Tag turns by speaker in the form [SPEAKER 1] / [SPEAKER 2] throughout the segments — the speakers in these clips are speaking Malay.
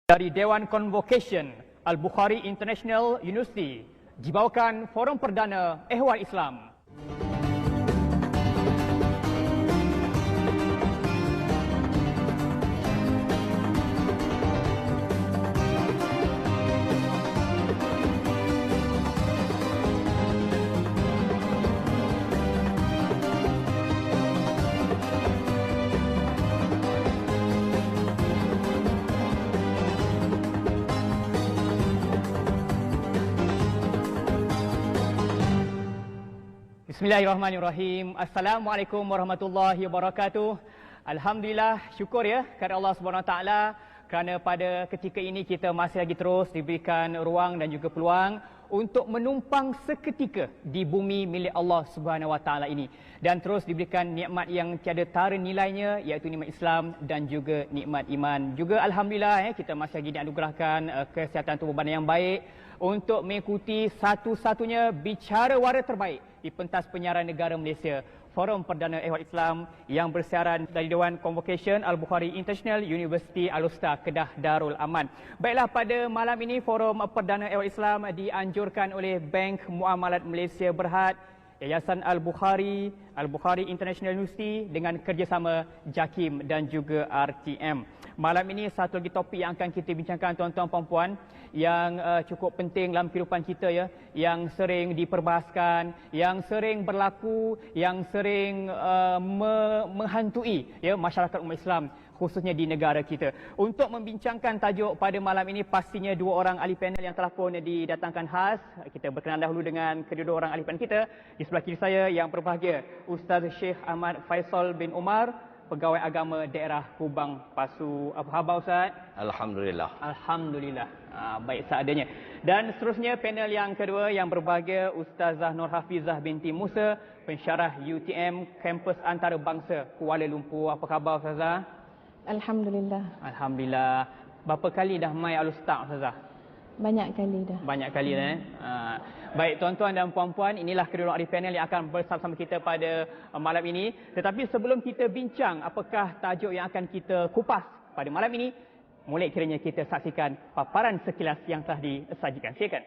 [SPEAKER 1] Dari Dewan Convocation Al-Bukhari International University dibawakan Forum Perdana Ehwal Islam. Bismillahirrahmanirrahim. Assalamualaikum warahmatullahi wabarakatuh. Alhamdulillah, syukur ya kepada Allah Subhanahu Wa Taala kerana pada ketika ini kita masih lagi terus diberikan ruang dan juga peluang untuk menumpang seketika di bumi milik Allah Subhanahu Wa Taala ini dan terus diberikan nikmat yang tiada tara nilainya, iaitu nikmat Islam dan juga nikmat iman. Juga alhamdulillah kita masih lagi dianugerahkan kesihatan tubuh badan yang baik untuk mengikuti satu-satunya bicara wara terbaik di pentas penyiaran negara Malaysia, Forum Perdana Ehwal Islam yang bersiaran dari Dewan Convocation Al-Bukhari International University Al-Usta, Kedah Darul Aman. Baiklah, pada malam ini Forum Perdana Ehwal Islam dianjurkan oleh Bank Muamalat Malaysia Berhad, Yayasan Al-Bukhari International University dengan kerjasama JAKIM dan juga RTM. Malam ini satu lagi topik yang akan kita bincangkan tuan-tuan dan puan yang cukup penting dalam kehidupan kita ya, yang sering diperbahaskan, yang sering berlaku, yang sering menghantui ya masyarakat umat Islam khususnya di negara kita. Untuk membincangkan tajuk pada malam ini pastinya dua orang ahli panel yang telah pun didatangkan khas. Kita berkenalan dahulu dengan kedua orang ahli panel kita. Di sebelah kiri saya yang berbahagia Ustaz Syekh Ahmad Faisal bin Umar, Pegawai Agama Daerah Kubang Pasu. Apa khabar Ustaz?
[SPEAKER 2] Alhamdulillah.
[SPEAKER 1] Alhamdulillah. Baik seadanya. Dan seterusnya panel yang kedua yang berbahagia Ustazah Nur Hafizah binti Musa, pensyarah UTM Kampus Antarabangsa Kuala Lumpur. Apa khabar Ustazah?
[SPEAKER 3] Alhamdulillah.
[SPEAKER 1] Alhamdulillah. Berapa kali dah mai Al-Ustaz Ustazah?
[SPEAKER 3] Banyak kali dah.
[SPEAKER 1] Banyak kali dah. Baik tuan-tuan dan puan-puan, inilah kedua ahli panel yang akan bersama-sama kita pada malam ini. Tetapi sebelum kita bincang apakah tajuk yang akan kita kupas pada malam ini, mulai kiranya kita saksikan paparan sekilas yang telah disajikan. Silakan.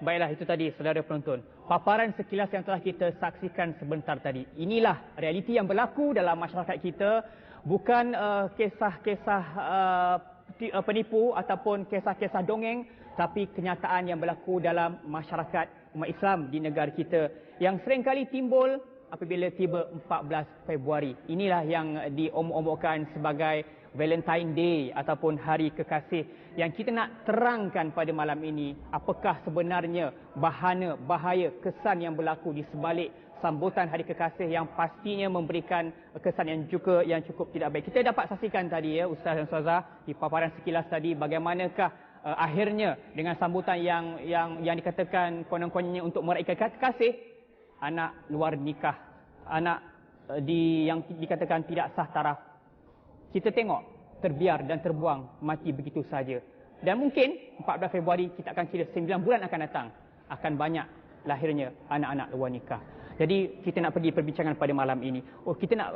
[SPEAKER 1] Baiklah, itu tadi saudara penonton. Paparan sekilas yang telah kita saksikan sebentar tadi. Inilah realiti yang berlaku dalam masyarakat kita. Bukan kisah-kisah penipu ataupun kisah-kisah dongeng, tapi kenyataan yang berlaku dalam masyarakat umat Islam di negara kita yang seringkali timbul apabila tiba 14 Februari. Inilah yang diomong-omongkan sebagai Valentine Day ataupun Hari Kekasih yang kita nak terangkan pada malam ini. Apakah sebenarnya bahaya kesan yang berlaku di sebalik sambutan Hari Kekasih yang pastinya memberikan kesan yang cukup tidak baik. Kita dapat saksikan tadi ya Ustaz dan Ustazah di paparan sekilas tadi bagaimanakah akhirnya dengan sambutan yang dikatakan konon-kononnya untuk meraihkan kasih, anak luar nikah, anak yang dikatakan tidak sah taraf, kita tengok terbiar dan terbuang mati begitu saja. Dan mungkin 14 Februari kita akan kira 9 bulan akan datang akan banyak lahirnya anak-anak luar nikah. Jadi kita nak pergi perbincangan pada malam ini. Kita nak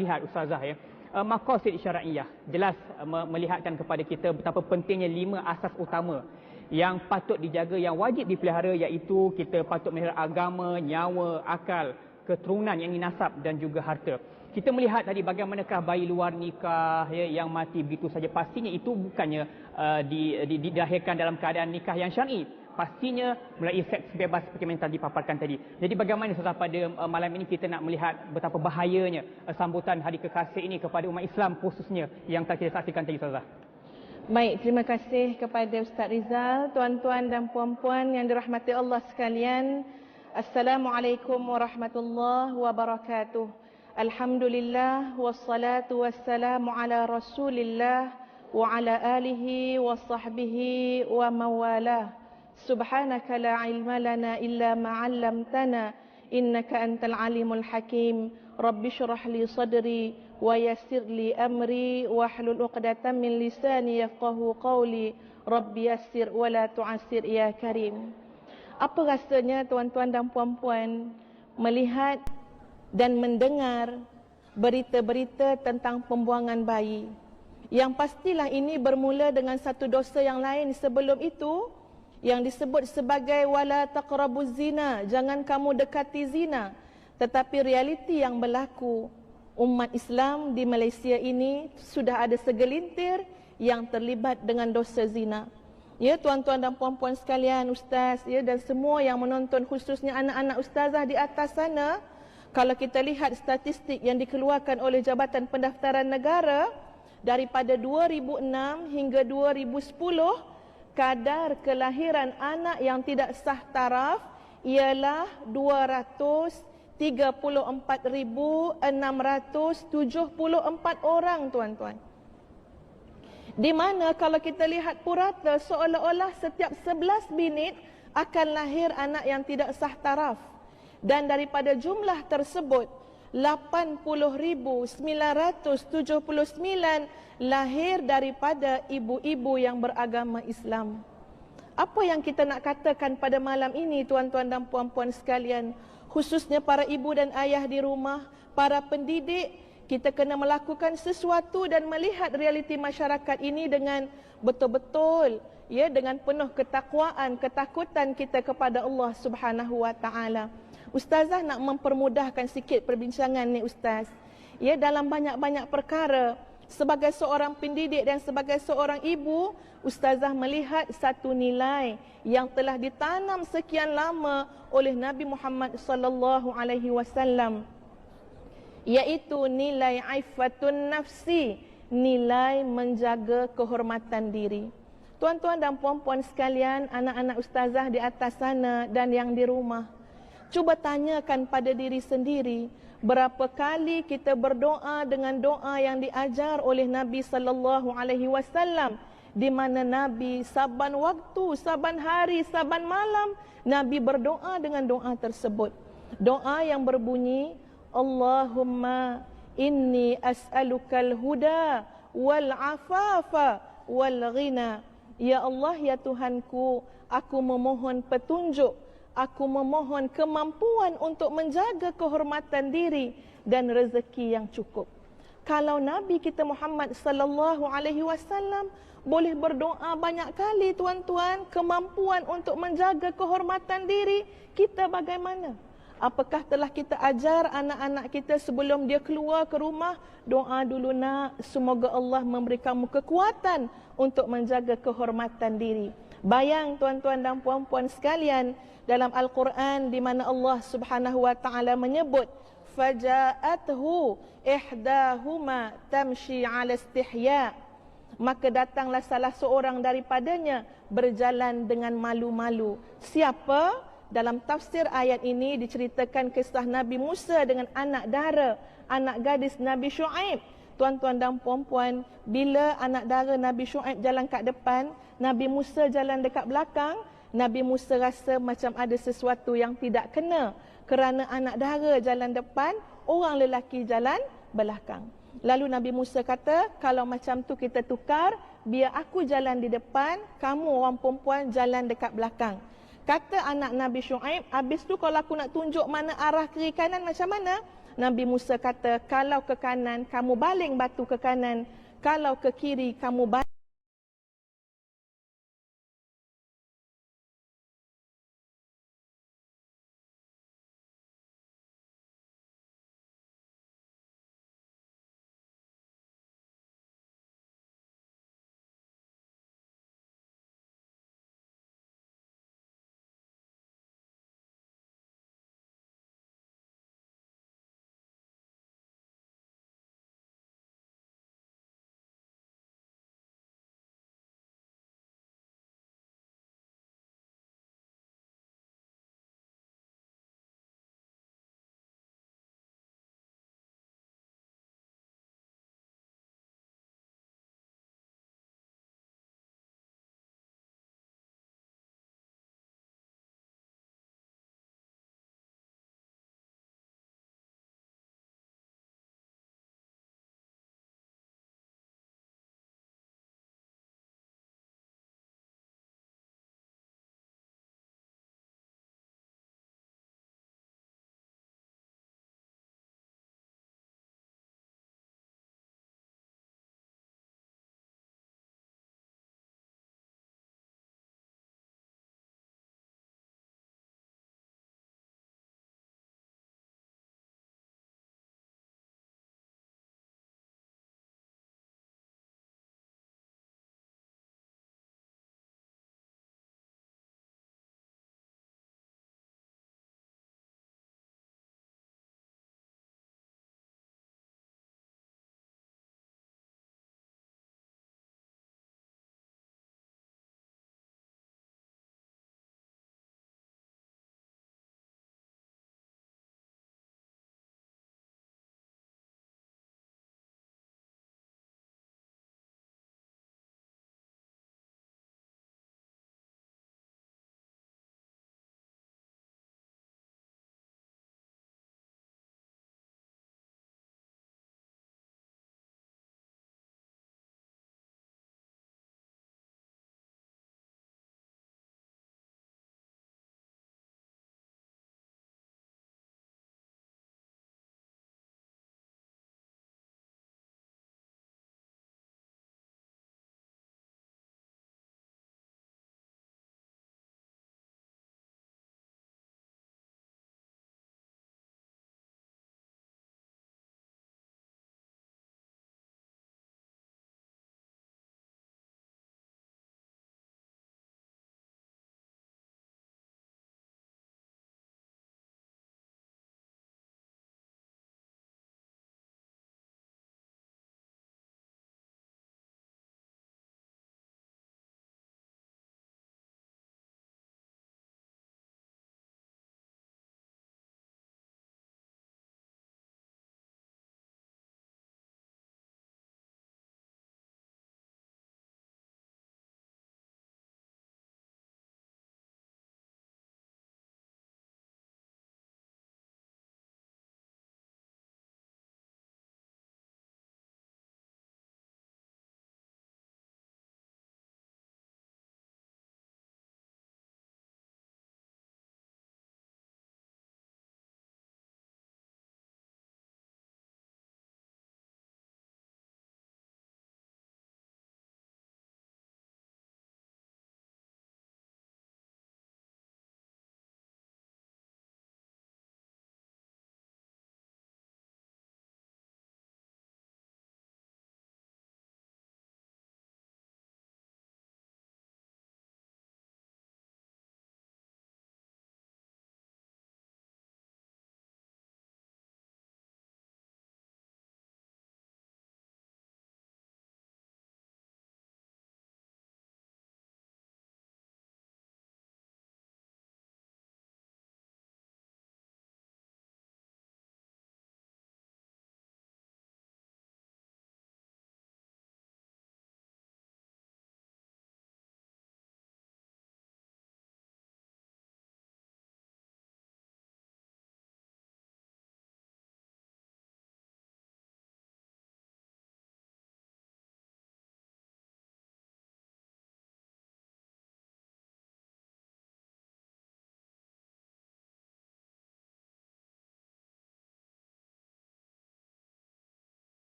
[SPEAKER 1] lihat Ustazah ya. maqasid syar'iyah jelas melihatkan kepada kita betapa pentingnya 5 asas utama yang patut dijaga, yang wajib dipelihara, iaitu kita patut melihara agama, nyawa, akal, keturunan yang nasab dan juga harta. Kita melihat tadi bagaimanakah bayi luar nikah yang mati begitu saja, pastinya itu bukannya dilahirkan dalam keadaan nikah yang syar'i. Pastinya melalui seks bebas seperti yang telah dipaparkan tadi. Jadi bagaimana Ustazah pada malam ini kita nak melihat betapa bahayanya sambutan Hari Kekasih ini kepada umat Islam khususnya yang telah kita saksikan tadi, Ustazah.
[SPEAKER 3] Baik, terima kasih kepada Ustaz Rizal, tuan-tuan dan puan-puan yang dirahmati Allah sekalian. Assalamualaikum warahmatullahi wabarakatuh. Alhamdulillah wassalatu wassalamu ala Rasulillah wa ala alihi wa sahbihi wa mawalah. Subhanaka la ilma lana illa ma 'allamtana innaka antal alimul hakim. Rabbi shrah li sadri wa yassir li amri wahlul 'uqdatam min lisani yafqahu qawli. Rabbi yassir wa la tu'assir ya karim. Apa rasanya tuan-tuan dan puan-puan melihat dan mendengar berita-berita tentang pembuangan bayi? Yang pastilah ini bermula dengan satu dosa yang lain sebelum itu, yang disebut sebagai wala taqrabuz zina, jangan kamu dekati zina. Tetapi realiti yang berlaku, umat Islam di Malaysia ini sudah ada segelintir yang terlibat dengan dosa zina. Ya, tuan-tuan dan puan-puan sekalian, ustaz, ya, dan semua yang menonton, khususnya anak-anak ustazah di atas sana, kalau kita lihat statistik yang dikeluarkan oleh Jabatan Pendaftaran Negara daripada 2006 hingga 2010, kadar kelahiran anak yang tidak sah taraf ialah 234,674 orang, tuan-tuan. Di mana kalau kita lihat purata seolah-olah setiap 11 minit akan lahir anak yang tidak sah taraf. Dan daripada jumlah tersebut 80,979 lahir daripada ibu-ibu yang beragama Islam. Apa yang kita nak katakan pada malam ini, tuan-tuan dan puan-puan sekalian, khususnya para ibu dan ayah di rumah, para pendidik, kita kena melakukan sesuatu dan melihat realiti masyarakat ini dengan betul-betul, ya, dengan penuh ketakwaan, ketakutan kita kepada Allah Subhanahu wa taala. Ustazah nak mempermudahkan sikit perbincangan ni, ustaz. Ya, dalam banyak-banyak perkara, sebagai seorang pendidik dan sebagai seorang ibu, ustazah melihat satu nilai yang telah ditanam sekian lama oleh Nabi Muhammad sallallahu alaihi wasallam, iaitu nilai aifatun nafsi, nilai menjaga kehormatan diri. Tuan-tuan dan puan-puan sekalian, anak-anak ustazah di atas sana dan yang di rumah, cuba tanyakan pada diri sendiri, berapa kali kita berdoa dengan doa yang diajar oleh Nabi sallallahu alaihi wasallam, di mana Nabi saban waktu, saban hari, saban malam Nabi berdoa dengan doa tersebut. Doa yang berbunyi, Allahumma inni as'alukal huda wal afafa wal ghina. Ya Allah, ya Tuhanku, aku memohon petunjuk, aku memohon kemampuan untuk menjaga kehormatan diri dan rezeki yang cukup. Kalau Nabi kita Muhammad sallallahu alaihi wasallam boleh berdoa banyak kali, tuan-tuan, kemampuan untuk menjaga kehormatan diri, kita bagaimana? Apakah telah kita ajar anak-anak kita sebelum dia keluar ke rumah, doa dulu nak, semoga Allah memberi kamu kekuatan untuk menjaga kehormatan diri. Bayang tuan-tuan dan puan-puan sekalian, dalam Al-Quran di mana Allah Subhanahu wa taala menyebut faja'athu ihdahuma tamshi 'ala istihya, maka datanglah salah seorang daripadanya berjalan dengan malu-malu. Siapa? Dalam tafsir ayat ini diceritakan kisah Nabi Musa dengan anak dara, anak gadis Nabi Syuaib. Tuan-tuan dan puan-puan, bila anak dara Nabi Syuaib jalan kat depan, Nabi Musa jalan dekat belakang, Nabi Musa rasa macam ada sesuatu yang tidak kena, kerana anak dara jalan depan, orang lelaki jalan belakang. Lalu Nabi Musa kata, kalau macam tu kita tukar, biar aku jalan di depan, kamu orang perempuan jalan dekat belakang. Kata anak Nabi Syuaib, habis tu kalau aku nak tunjuk mana arah kiri kanan macam mana? Nabi Musa kata, kalau ke kanan, kamu baling batu ke kanan. Kalau ke kiri, kamu baling